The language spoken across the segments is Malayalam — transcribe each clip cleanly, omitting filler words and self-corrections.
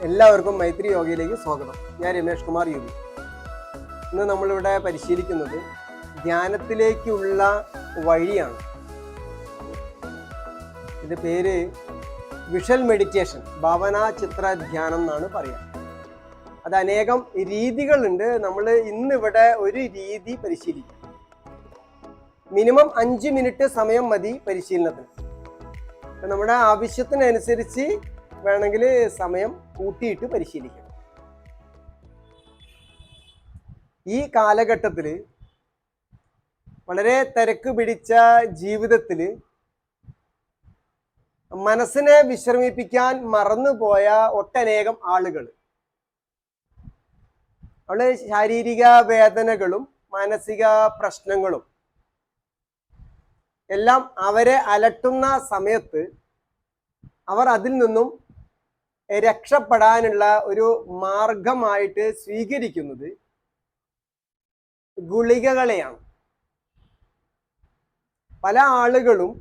എല്ലാവർക്കും മൈത്രി യോഗയിലേക്ക് സ്വാഗതം. ഞാൻ രമേഷ് കുമാർ യു വി. ഇന്ന് നമ്മളിവിടെ പരിശീലിക്കുന്നത് ധ്യാനത്തിലേക്കുള്ള വഴിയാണ്. ഇത് പേര് വിഷ്വൽ മെഡിറ്റേഷൻ, ഭാവനാ ചിത്ര ധ്യാനം എന്നാണ് പറയുക. അത് അനേകം രീതികളുണ്ട്. നമ്മൾ ഇന്നിവിടെ ഒരു രീതി പരിശീലിക്കും. മിനിമം 5 മിനിറ്റ് സമയം മതി പരിശീലനത്തിന്. നമ്മുടെ ആവശ്യത്തിനനുസരിച്ച് വേണമെങ്കിൽ സമയം കൂട്ടിയിട്ട് പരിശീലിക്കണം. ഈ കാലഘട്ടത്തിൽ വളരെ തിരക്ക് പിടിച്ച ജീവിതത്തിൽ മനസ്സിനെ വിശ്രമിപ്പിക്കാൻ മറന്നുപോയ ഒട്ടനേകം ആളുകൾ, അവരുടെ ശാരീരിക വേദനകളും മാനസിക പ്രശ്നങ്ങളും എല്ലാം അവരെ അലട്ടുന്ന സമയത്ത് അവർ അതിൽ നിന്നും രക്ഷപ്പെടാനുള്ള ഒരു മാർഗമായിട്ട് സ്വീകരിക്കുന്നത് ഗുളികകളെയാണ്. പല ആളുകളും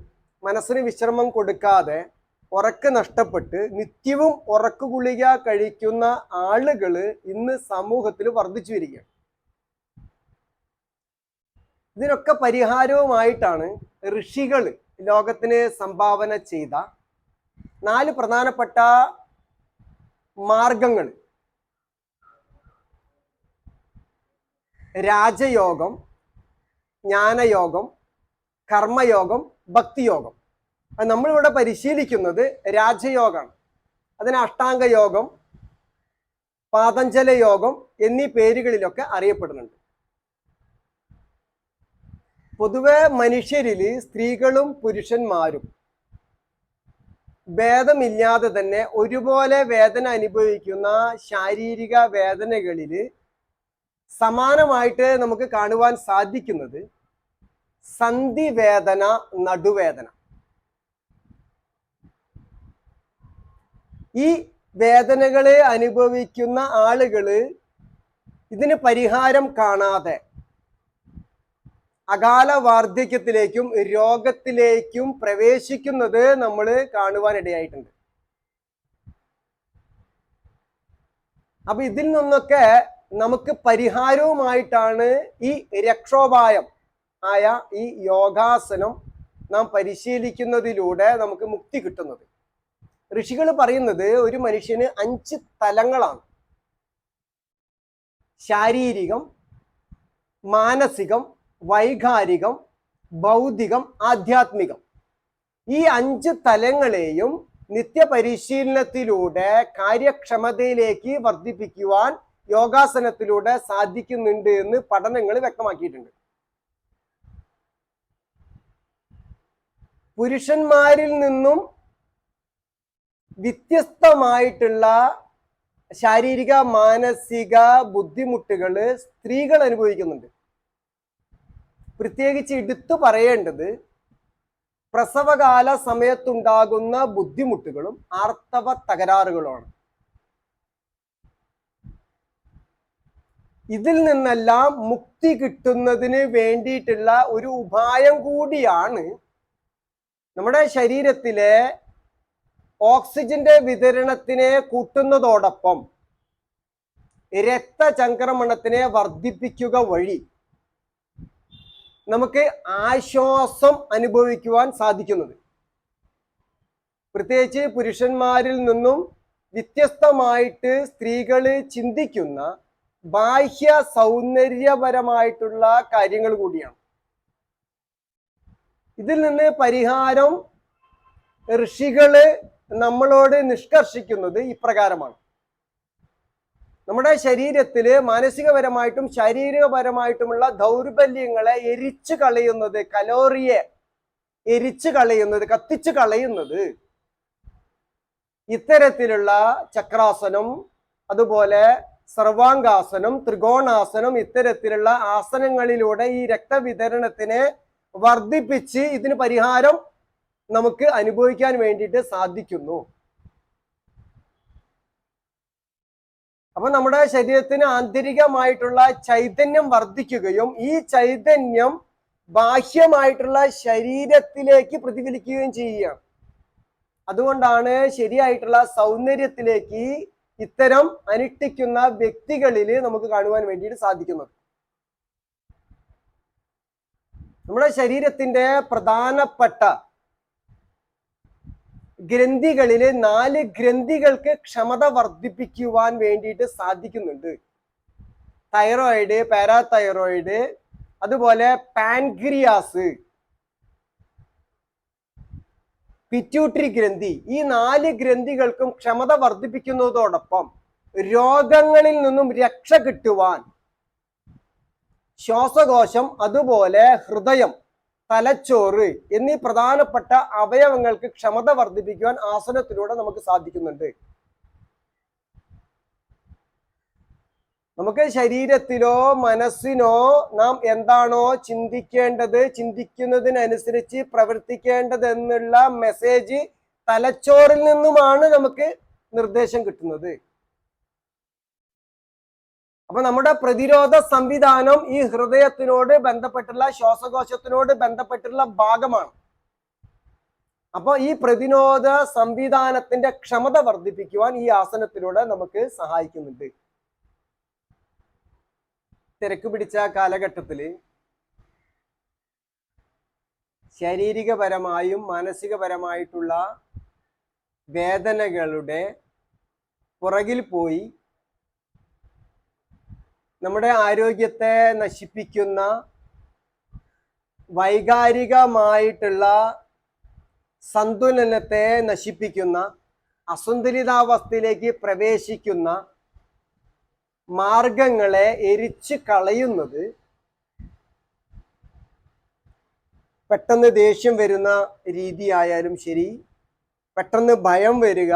മനസ്സിന് വിശ്രമം കൊടുക്കാതെ ഉറക്ക് നഷ്ടപ്പെട്ട് നിത്യവും ഉറക്കു ഗുളിക കഴിക്കുന്ന ആളുകൾ ഇന്ന് സമൂഹത്തിൽ വർദ്ധിച്ചു വരികയാണ്. ഇതിനൊക്കെ പരിഹാരവുമായിട്ടാണ് ഋഷികൾ ലോകത്തിന് സംഭാവന ചെയ്ത 4 പ്രധാനപ്പെട്ട മാർഗങ്ങൾ: രാജയോഗം, ജ്ഞാനയോഗം, കർമ്മയോഗം, ഭക്തിയോഗം. നമ്മളിവിടെ പരിശീലിക്കുന്നത് രാജയോഗമാണ്. അതിന് അഷ്ടാംഗ യോഗം, പാതഞ്ജല യോഗം എന്നീ പേരുകളിലൊക്കെ അറിയപ്പെടുന്നുണ്ട്. പൊതുവെ മനുഷ്യരിൽ സ്ത്രീകളും പുരുഷന്മാരും ഭേദമില്ലാതെ തന്നെ ഒരുപോലെ വേദന അനുഭവിക്കുന്ന ശാരീരിക വേദനകളിൽ സമാനമായിട്ട് നമുക്ക് കാണുവാൻ സാധിക്കുന്നത് സന്ധിവേദന, നടുവേദന. ഈ വേദനകളെ അനുഭവിക്കുന്ന ആളുകള് ഇതിന് പരിഹാരം കാണാതെ അകാല വാർദ്ധക്യത്തിലേക്കും രോഗത്തിലേക്കും പ്രവേശിക്കുന്നത് നമ്മൾ കാണുവാനിടയായിട്ടുണ്ട്. അപ്പൊ ഇതിൽ നിന്നൊക്കെ നമുക്ക് പരിഹാരവുമായിട്ടാണ് ഈ രക്ഷോപായം ആയ ഈ യോഗാസനം നാം പരിശീലിക്കുന്നതിലൂടെ നമുക്ക് മുക്തി കിട്ടുന്നത്. ഋഷികൾ പറയുന്നത് ഒരു മനുഷ്യന് 5 തലങ്ങളാണ്: ശാരീരികം, മാനസികം, വൈകാരികം, ഭൗതികം, ആധ്യാത്മികം. ഈ 5 തലങ്ങളെയും നിത്യപരിശീലനത്തിലൂടെ കാര്യക്ഷമതയിലേക്ക് വർദ്ധിപ്പിക്കുവാൻ യോഗാസനത്തിലൂടെ സാധിക്കുന്നുണ്ട് എന്ന് പഠനങ്ങൾ വ്യക്തമാക്കിയിട്ടുണ്ട്. പുരുഷന്മാരിൽ നിന്നും വ്യത്യസ്തമായിട്ടുള്ള ശാരീരിക മാനസിക ബുദ്ധിമുട്ടുകൾ സ്ത്രീകൾ അനുഭവിക്കുന്നുണ്ട്. പ്രത്യേകിച്ച് എടുത്തു പറയേണ്ടത് പ്രസവകാല സമയത്തുണ്ടാകുന്ന ബുദ്ധിമുട്ടുകളും ആർത്തവ തകരാറുകളുമാണ്. ഇതിൽ നിന്നെല്ലാം മുക്തി കിട്ടുന്നതിന് വേണ്ടിയിട്ടുള്ള ഒരു ഉപായം കൂടിയാണ് നമ്മുടെ ശരീരത്തിലെ ഓക്സിജന്റെ വിതരണത്തിനെ കൂട്ടുന്നതോടൊപ്പം രക്തചംക്രമണത്തിനെ വർദ്ധിപ്പിക്കുക വഴി നമുക്ക് ആശ്വാസം അനുഭവിക്കുവാൻ സാധിക്കുന്നത്. പ്രത്യേകിച്ച് പുരുഷന്മാരിൽ നിന്നും വ്യത്യസ്തമായിട്ട് സ്ത്രീകൾ ചിന്തിക്കുന്ന ബാഹ്യ സൗന്ദര്യപരമായിട്ടുള്ള കാര്യങ്ങൾ കൂടിയാണ്. ഇതിൽ നിന്ന് പരിഹാരം ഋഷികള് നമ്മളോട് നിഷ്കർഷിക്കുന്നത് ഇപ്രകാരമാണ്: നമ്മുടെ ശരീരത്തില് മാനസികപരമായിട്ടും ശാരീരികപരമായിട്ടുമുള്ള ദൗർബല്യങ്ങളെ എരിച്ചു കളയുന്നത്, കലോറിയെ എരിച്ചു കളയുന്നത്, കത്തിച്ചു കളയുന്നത് ഇത്തരത്തിലുള്ള ചക്രാസനം, അതുപോലെ സർവാംഗാസനം, ത്രികോണാസനം, ഇത്തരത്തിലുള്ള ആസനങ്ങളിലൂടെ ഈ രക്തവിതരണത്തിനെ വർദ്ധിപ്പിച്ച് ഇതിന് പരിഹാരം നമുക്ക് അനുഭവിക്കാൻ വേണ്ടിയിട്ട് സാധിക്കുന്നു. അപ്പൊ നമ്മുടെ ശരീരത്തിന് ആന്തരികമായിട്ടുള്ള ചൈതന്യം വർദ്ധിക്കുകയും ഈ ചൈതന്യം ബാഹ്യമായിട്ടുള്ള ശരീരത്തിലേക്ക് പ്രതിഫലിക്കുകയും ചെയ്യുകയാണ്. അതുകൊണ്ടാണ് ശരിയായിട്ടുള്ള സൗന്ദര്യത്തിലേക്ക് ഇത്തരം അനുഷ്ഠിക്കുന്ന വ്യക്തികളിൽ നമുക്ക് കാണുവാൻ വേണ്ടിയിട്ട് സാധിക്കുന്നത്. നമ്മുടെ ശരീരത്തിന്റെ പ്രധാനപ്പെട്ട ഗ്രന്ഥികളിൽ 4 ഗ്രന്ഥികൾക്ക് ക്ഷമത വർദ്ധിപ്പിക്കുവാൻ വേണ്ടിയിട്ട് സാധിക്കുന്നുണ്ട്. തൈറോയിഡ്, പാരാതൈറോയിഡ്, അതുപോലെ പാൻക്രിയാസ്, പിറ്റ്യൂട്ടറി ഗ്രന്ഥി. ഈ 4 ഗ്രന്ഥികൾക്കും ക്ഷമത വർദ്ധിപ്പിക്കുന്നതോടൊപ്പം രോഗങ്ങളിൽ നിന്നും രക്ഷ കിട്ടുവാൻ ശ്വാസകോശം, അതുപോലെ ഹൃദയം, തലച്ചോറ് എന്നീ പ്രധാനപ്പെട്ട അവയവങ്ങൾക്ക് ക്ഷമത വർദ്ധിപ്പിക്കുവാൻ ആസനത്തിലൂടെ നമുക്ക് സാധിക്കുന്നുണ്ട്. നമുക്ക് ശരീരത്തിലോ മനസ്സിനോ നാം എന്താണോ ചിന്തിക്കേണ്ടത്, ചിന്തിക്കുന്നതിനനുസരിച്ച് പ്രവർത്തിക്കേണ്ടത് എന്നുള്ള മെസ്സേജ് തലച്ചോറിൽ നിന്നുമാണ് നമുക്ക് നിർദ്ദേശം കിട്ടുന്നത്. അപ്പൊ നമ്മുടെ പ്രതിരോധ സംവിധാനം ഈ ഹൃദയത്തിനോട് ബന്ധപ്പെട്ടുള്ള, ശ്വാസകോശത്തിനോട് ബന്ധപ്പെട്ടുള്ള ഭാഗമാണ്. അപ്പൊ ഈ പ്രതിരോധ സംവിധാനത്തിന്റെ ക്ഷമത വർദ്ധിപ്പിക്കുവാൻ ഈ ആസനത്തിലൂടെ നമുക്ക് സഹായിക്കുന്നുണ്ട്. തിരക്ക് പിടിച്ച കാലഘട്ടത്തിൽ ശാരീരികപരമായും മാനസികപരമായിട്ടുള്ള വേദനകളുടെ പുറകിൽ പോയി നമ്മുടെ ആരോഗ്യത്തെ നശിപ്പിക്കുന്ന, വൈകാരികമായിട്ടുള്ള സന്തുലനത്തെ നശിപ്പിക്കുന്ന, അസന്തുലിതാവസ്ഥയിലേക്ക് പ്രവേശിക്കുന്ന മാർഗങ്ങളെ എരിച്ചു കളയുന്നത്, പെട്ടെന്ന് ദേഷ്യം വരുന്ന രീതിയായാലും ശരി, പെട്ടെന്ന് ഭയം വരിക,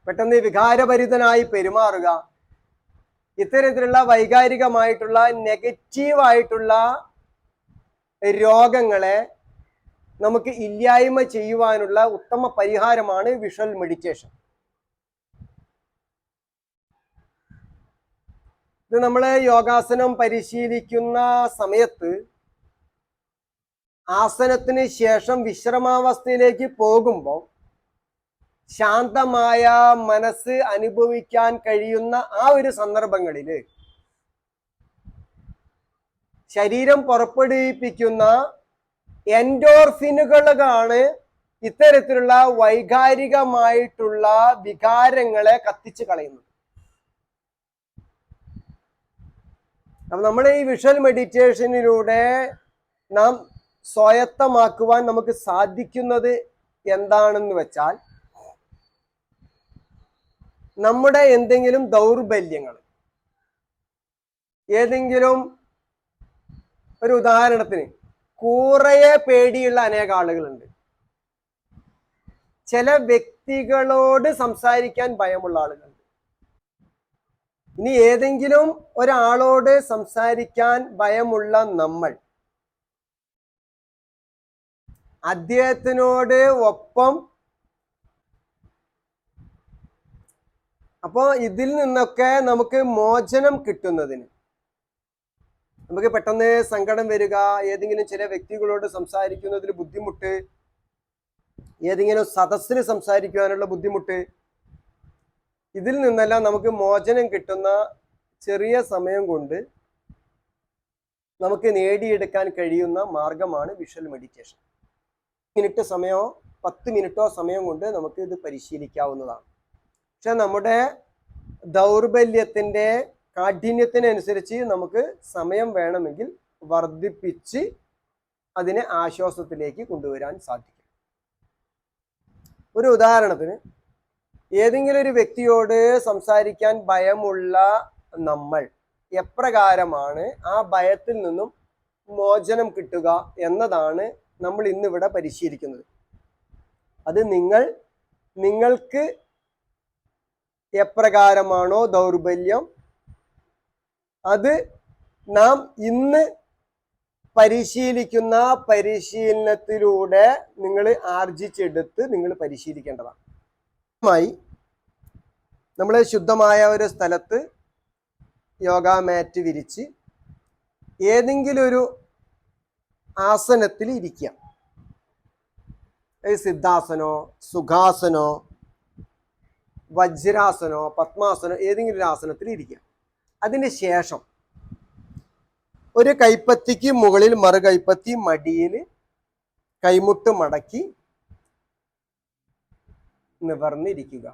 പെട്ടെന്ന് വികാരഭരിതനായി പെരുമാറുക, ഇത്തരത്തിലുള്ള വൈകാരികമായിട്ടുള്ള നെഗറ്റീവായിട്ടുള്ള രോഗങ്ങളെ നമുക്ക് ഇല്ലായ്മ ചെയ്യുവാനുള്ള ഉത്തമ പരിഹാരമാണ് വിഷ്വൽ മെഡിറ്റേഷൻ. ഇത് നമ്മൾ യോഗാസനം പരിശീലിക്കുന്ന സമയത്ത് ആസനത്തിന് ശേഷം വിശ്രമാവസ്ഥയിലേക്ക് പോകുമ്പോൾ ശാന്തമായ മനസ്സ് അനുഭവിക്കാൻ കഴിയുന്ന ആ ഒരു സന്ദർഭങ്ങളിൽ ശരീരം പുറപ്പെടുവിപ്പിക്കുന്ന എൻഡോർഫിനുകളാണ് ഇത്തരത്തിലുള്ള വൈകാരികമായിട്ടുള്ള വികാരങ്ങളെ കത്തിച്ച് കളയുന്നത്. അപ്പൊ നമ്മൾ ഈ വിഷ്വൽ മെഡിറ്റേഷനിലൂടെ നാം സ്വായത്തമാക്കുവാൻ നമുക്ക് സാധിക്കുന്നത് എന്താണെന്ന് വെച്ചാൽ, നമ്മുടെ എന്തെങ്കിലും ദൗർബല്യങ്ങൾ, ഏതെങ്കിലും ഒരു ഉദാഹരണത്തിന് കൂറയെ പേടിയുള്ള അനേക ആളുകളുണ്ട്. ചില വ്യക്തികളോട് സംസാരിക്കാൻ ഭയമുള്ള ആളുകളുണ്ട്. ഇനി ഏതെങ്കിലും ഒരാളോട് സംസാരിക്കാൻ ഭയമുള്ള നമ്മൾ അദ്ദേഹത്തിനോട് ഒപ്പം, അപ്പോൾ ഇതിൽ നിന്നൊക്കെ നമുക്ക് മോചനം കിട്ടുന്നതിന്, നമുക്ക് പെട്ടെന്ന് സങ്കടം വരിക, ഏതെങ്കിലും ചില വ്യക്തികളോട് സംസാരിക്കുന്നതിൽ ബുദ്ധിമുട്ട്, ഏതെങ്കിലും സദസ്സിൽ സംസാരിക്കുവാനുള്ള ബുദ്ധിമുട്ട്, ഇതിൽ നിന്നെല്ലാം നമുക്ക് മോചനം കിട്ടുന്ന ചെറിയ സമയം കൊണ്ട് നമുക്ക് നേടിയെടുക്കാൻ കഴിയുന്ന മാർഗമാണ് വിഷ്വൽ മെഡിറ്റേഷൻ. മിനിറ്റ് സമയമോ 10 മിനിറ്റോ സമയം കൊണ്ട് നമുക്ക് ഇത് പരിശീലിക്കാവുന്നതാണ്. പക്ഷെ നമ്മുടെ ദൗർബല്യത്തിന്റെ കാഠിന്യത്തിനനുസരിച്ച് നമുക്ക് സമയം വേണമെങ്കിൽ വർദ്ധിപ്പിച്ച് അതിനെ ആശ്വാസത്തിലേക്ക് കൊണ്ടുവരാൻ സാധിക്കും. ഒരു ഉദാഹരണത്തിന്, ഏതെങ്കിലും ഒരു വ്യക്തിയോട് സംസാരിക്കാൻ ഭയമുള്ള നമ്മൾ എപ്രകാരമാണ് ആ ഭയത്തിൽ നിന്നും മോചനം കിട്ടുക എന്നതാണ് നമ്മൾ ഇന്നിവിടെ പരിശീലിക്കുന്നത്. അത് നിങ്ങൾക്ക് എപ്രകാരമാണോ ദൗർബല്യം, അത് നാം ഇന്ന് പരിശീലിക്കുന്ന പരിശീലനത്തിലൂടെ നിങ്ങൾ ആർജിച്ചെടുത്ത് നിങ്ങൾ പരിശീലിക്കേണ്ടതാണ്. നമ്മൾ ശുദ്ധമായ ഒരു സ്ഥലത്ത് യോഗ മാറ്റ് വിരിച്ച് ഏതെങ്കിലും ഒരു ആസനത്തിൽ ഇരിക്കുക. സിദ്ധാസനോ, സുഖാസനോ, വജ്രാസനോ പത്മാസനോ ഏതെങ്കിലും ഒരു ആസനത്തിൽ ഇരിക്കുക. അതിന് ശേഷം ഒരു കൈപ്പത്തിക്ക് മുകളിൽ മറു കൈപ്പത്തി മടിയിൽ കൈമുട്ട് മടക്കി നിവർന്നിരിക്കുക.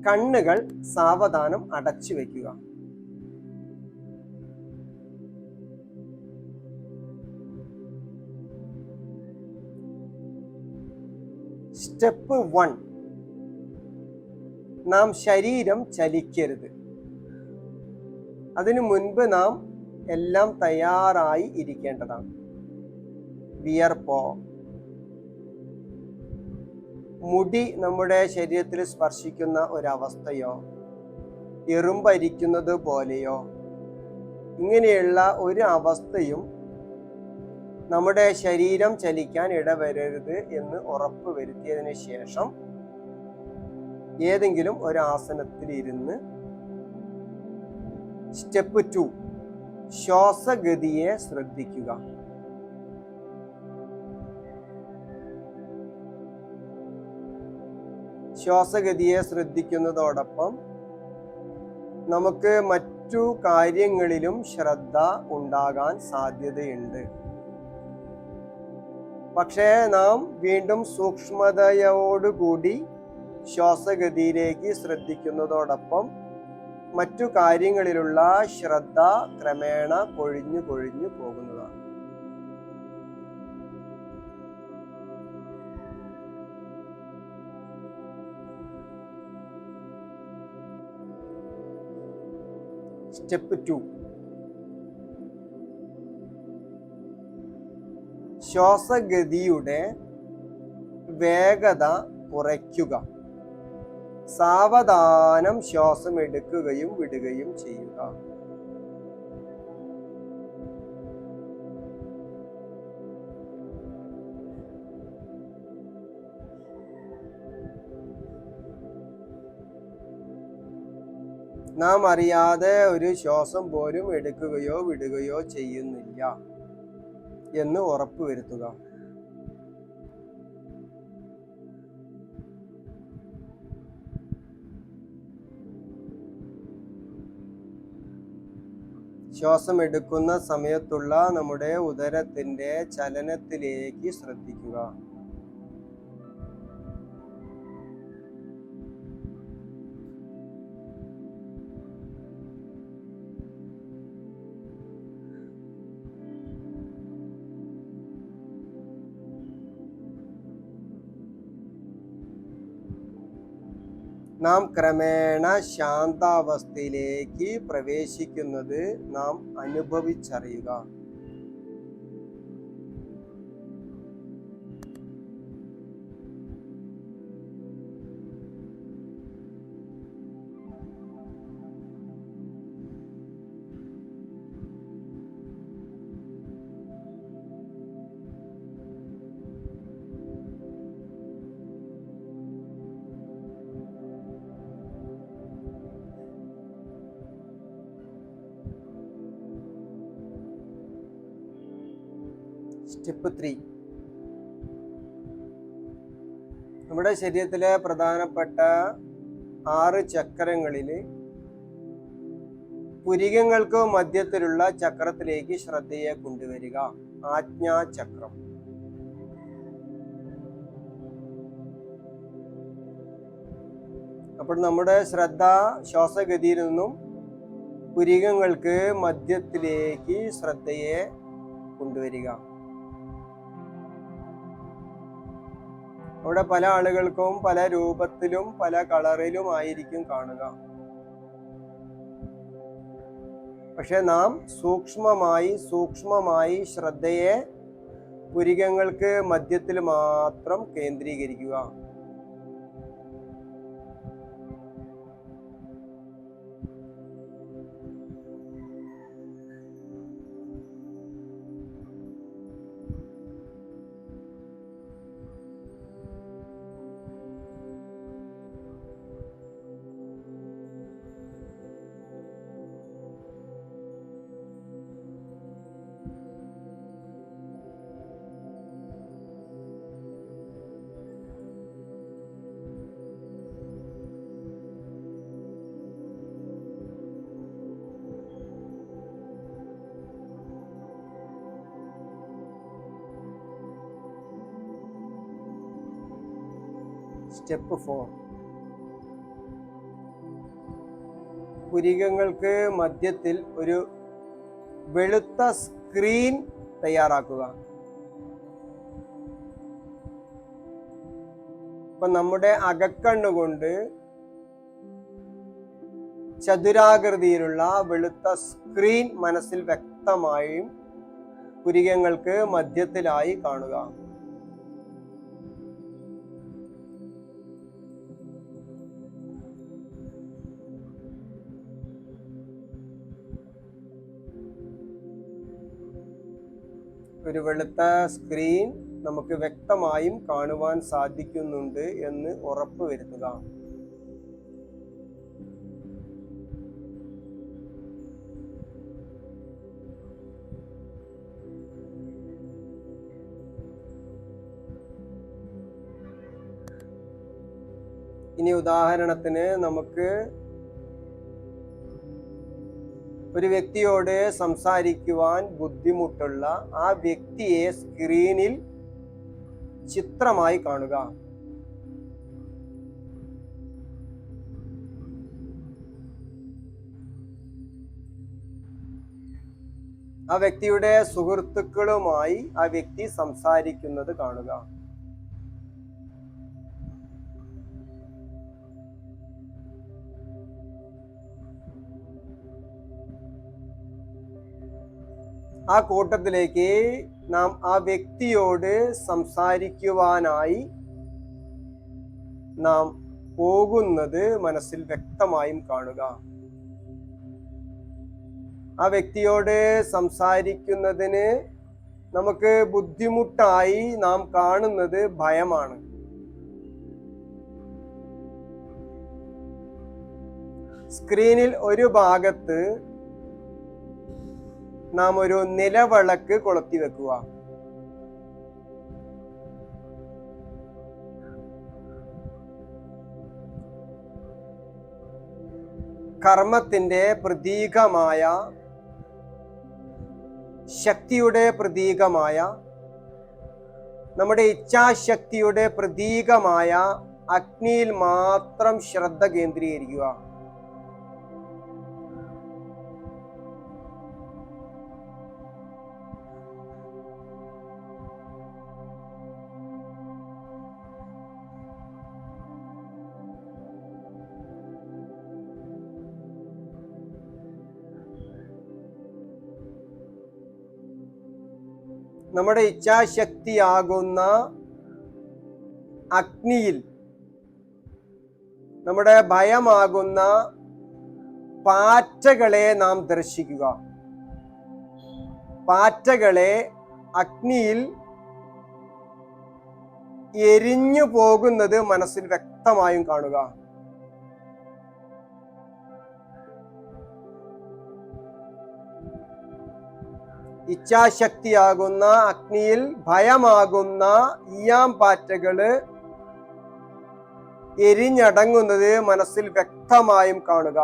കണ്ണുകൾ സാവധാനം അടച്ചു വയ്ക്കുക. സ്റ്റെപ്പ് 1, നാം ശരീരം ചലിക്കരുത്. അതിനു മുൻപ് നാം എല്ലാം തയ്യാറായി ഇരിക്കേണ്ടതാണ്. വിയർപ്പോ മുടി നമ്മുടെ ശരീരത്തിൽ സ്പർശിക്കുന്ന ഒരവസ്ഥയോ എറുമ്പരിക്കുന്നത് പോലെയോ ഇങ്ങനെയുള്ള ഒരു അവസ്ഥയും നമ്മുടെ ശരീരം ചലിക്കാൻ ഇടവരരുത് എന്ന് ഉറപ്പ് വരുത്തിയതിന് ശേഷം ഏതെങ്കിലും ഒരു ആസനത്തിൽ ഇരുന്ന് സ്റ്റെപ്പ് 2, ശ്വാസഗതിയെ ശ്രദ്ധിക്കുക. ശ്വാസഗതിയെ ശ്രദ്ധിക്കുന്നതോടൊപ്പം നമുക്ക് മറ്റു കാര്യങ്ങളിലും ശ്രദ്ധ ഉണ്ടാകാൻ സാധ്യതയുണ്ട്. പക്ഷേ നാം വീണ്ടും സൂക്ഷ്മതയോടുകൂടി ശ്വാസഗതിയിലേക്ക് ശ്രദ്ധിക്കുന്നതോടൊപ്പം മറ്റു കാര്യങ്ങളിലുള്ള ശ്രദ്ധ ക്രമേണ കൊഴിഞ്ഞു പോകുന്നതാണ്. സ്റ്റെപ്പ് 2, ശ്വാസഗതിയുടെ വേഗത കുറയ്ക്കുക. സാവധാനം ശ്വാസം എടുക്കുകയും വിടുകയും ചെയ്യുക. നാം അറിയാതെ ഒരു ശ്വാസം പോലും എടുക്കുകയോ വിടുകയോ ചെയ്യുന്നില്ല എന്ന് ഉറപ്പ് വരുത്തുക. ശ്വാസം എടുക്കുന്ന സമയത്തുള്ള നമ്മുടെ ഉദരത്തിന്റെ ചലനത്തിലേക്ക് ശ്രദ്ധിക്കുക. നാം ക്രമേണ ശാന്താവസ്ഥയിലേക്ക് പ്രവേശിക്കുന്നത് നാം അനുഭവിച്ചറിയുക. സ്റ്റെപ്പ് 3, നമ്മുടെ ശരീരത്തിലെ പ്രധാനപ്പെട്ട 6 ചക്രങ്ങളിൽ പുരികങ്ങൾക്ക് മധ്യത്തിലുള്ള ചക്രത്തിലേക്ക് ശ്രദ്ധയെ കൊണ്ടുവരിക. ആജ്ഞാചക്രം. അപ്പോൾ നമ്മുടെ ശ്രദ്ധ ശ്വാസഗതിയിൽ നിന്നും പുരികങ്ങൾക്ക് മധ്യത്തിലേക്ക് ശ്രദ്ധയെ കൊണ്ടുവരിക. അവിടെ പല ആളുകൾക്കും പല രൂപത്തിലും പല കളറിലും ആയിരിക്കും കാണുക. പക്ഷെ നാം സൂക്ഷ്മമായി ശ്രദ്ധയെ പുരികങ്ങൾക്ക് മധ്യത്തിൽ മാത്രം കേന്ദ്രീകരിക്കുക. സ്റ്റെപ്പ് 4, പുരികങ്ങൾക്ക് മധ്യത്തിൽ ഒരു വെളുത്ത സ്ക്രീൻ തയ്യാറാക്കുക. അപ്പൊ നമ്മുടെ അകക്കണ്ണുകൊണ്ട് ചതുരാകൃതിയിലുള്ള വെളുത്ത സ്ക്രീൻ മനസ്സിൽ വ്യക്തമായും പുരികങ്ങൾക്ക് മധ്യത്തിലായി കാണുക. ഒരു വെളുത്ത സ്ക്രീൻ നമുക്ക് വ്യക്തമായും കാണുവാൻ സാധിക്കുന്നുണ്ട് എന്ന് ഉറപ്പ് വരുത്തുക. ഇനി ഉദാഹരണത്തിന് നമുക്ക് ഒരു വ്യക്തിയോട് സംസാരിക്കുവാൻ ബുദ്ധിമുട്ടുള്ള ആ വ്യക്തിയെ സ്ക്രീനിൽ ചിത്രമായി കാണുക. ആ വ്യക്തിയുടെ സുഹൃത്തുക്കളുമായി ആ വ്യക്തി സംസാരിക്കുന്നത് കാണുക. ആ കൂട്ടത്തിലേക്ക് നാം ആ വ്യക്തിയോട് സംസാരിക്കുവാനായി നാം പോകുന്നത് മനസ്സിൽ വ്യക്തമായും കാണുക. ആ വ്യക്തിയോട് സംസാരിക്കുന്നതിന് നമുക്ക് ബുദ്ധിമുട്ടായി നാം കാണുന്നത് ഭയമാണ്. സ്ക്രീനിൽ ഒരു ഭാഗത്ത് നാം ഒരു നിലവിളക്ക് കൊളുത്തി വെക്കുക. കർമ്മത്തിന്റെ പ്രതീകമായ, ശക്തിയുടെ പ്രതീകമായ, നമ്മുടെ ഇച്ഛാശക്തിയുടെ പ്രതീകമായ അഗ്നിയിൽ മാത്രം ശ്രദ്ധ കേന്ദ്രീകരിക്കുക. നമ്മുടെ ഇച്ഛാശക്തിയാകുന്ന അഗ്നിയിൽ നമ്മുടെ ഭയമാകുന്ന പാറ്റകളെ നാം ദർശിക്കുക. പാറ്റകളെ അഗ്നിയിൽ എരിഞ്ഞു പോകുന്നത് മനസ്സിൽ വ്യക്തമായും കാണുക. ഇച്ഛാശക്തിയാകുന്ന അഗ്നിയിൽ ഭയമാകുന്ന ഈയാം പാറ്റകള് എരിഞ്ഞടങ്ങുന്നത് മനസ്സിൽ വ്യക്തമായും കാണുക.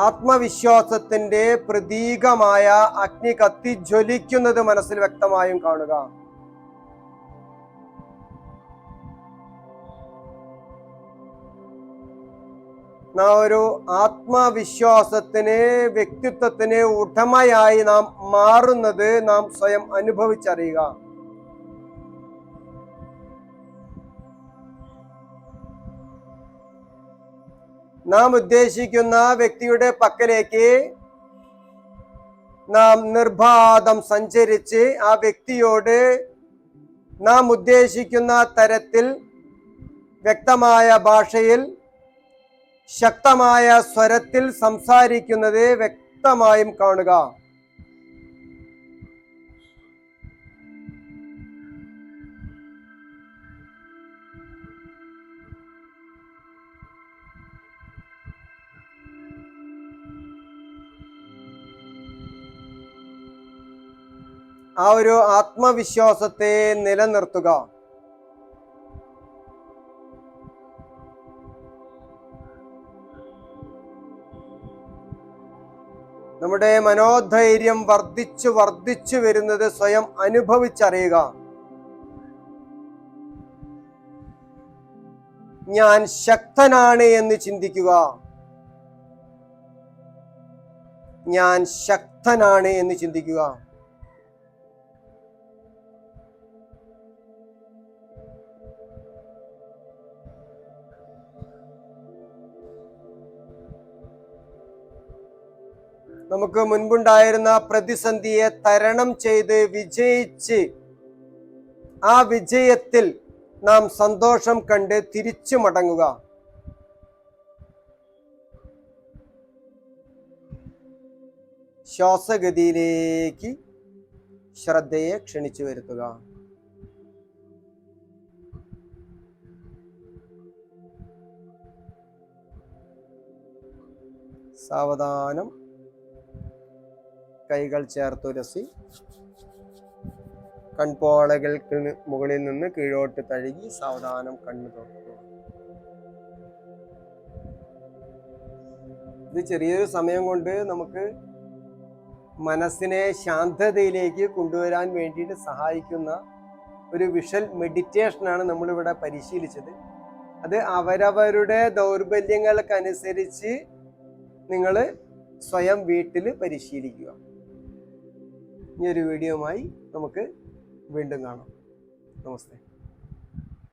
ആത്മവിശ്വാസത്തിന്റെ പ്രതീകമായ അഗ്നി കത്തി ജ്വലിക്കുന്നത് മനസ്സിൽ വ്യക്തമായും കാണുക. നാം ഒരു ആത്മവിശ്വാസത്തിന്, വ്യക്തിത്വത്തിന് ഉടമയായി നാം മാറുന്നത് നാം സ്വയം അനുഭവിച്ചറിയുക. നാം ഉദ്ദേശിക്കുന്ന വ്യക്തിയുടെ പക്കലേക്ക് നാം നിർബാധം സഞ്ചരിച്ച് ആ വ്യക്തിയോട് നാം ഉദ്ദേശിക്കുന്ന തരത്തിൽ വ്യക്തമായ ഭാഷയിൽ ശക്തമായ സ്വരത്തിൽ സംസാരിക്കുന്നത് വ്യക്തമായും കാണുക. ആ ഒരു ആത്മവിശ്വാസത്തെ നിലനിർത്തുക. നമ്മുടെ മനോധൈര്യം വർദ്ധിച്ചു വർദ്ധിച്ചു വരുന്നത് സ്വയം അനുഭവിച്ചറിയുക. ഞാൻ ശക്തനാണ് എന്ന് ചിന്തിക്കുക. ഞാൻ ശക്തനാണ് എന്ന് ചിന്തിക്കുക. നമുക്ക് മുൻപുണ്ടായിരുന്ന പ്രതിസന്ധിയെ തരണം ചെയ്ത് വിജയിച്ച് ആ വിജയത്തിൽ നാം സന്തോഷം കണ്ട് തിരിച്ചു മടങ്ങുക. ശ്വാസഗതിയിലേക്ക് ശ്രദ്ധയെ ക്ഷണിച്ചു വരുത്തുക. സാവധാനം കൈകൾ ചേർത്തുരസി കൺപോളകൾക്ക് മുകളിൽ നിന്ന് കീഴോട്ട് തഴുകി സാവധാനം കണ്ണു തുറക്കുക. ഇത് ചെറിയൊരു സമയം കൊണ്ട് നമുക്ക് മനസ്സിനെ ശാന്തതയിലേക്ക് കൊണ്ടുവരാൻ വേണ്ടിയിട്ട് സഹായിക്കുന്ന ഒരു വിഷ്വൽ മെഡിറ്റേഷനാണ് നമ്മളിവിടെ പരിശീലിച്ചത്. അത് അവരവരുടെ ദൗർബല്യങ്ങൾക്കനുസരിച്ച് നിങ്ങൾ സ്വയം വീട്ടിൽ പരിശീലിക്കുക. ഈ ഒരു വീഡിയോയുമായി നമുക്ക് വീണ്ടും കാണാം. നമസ്തേ.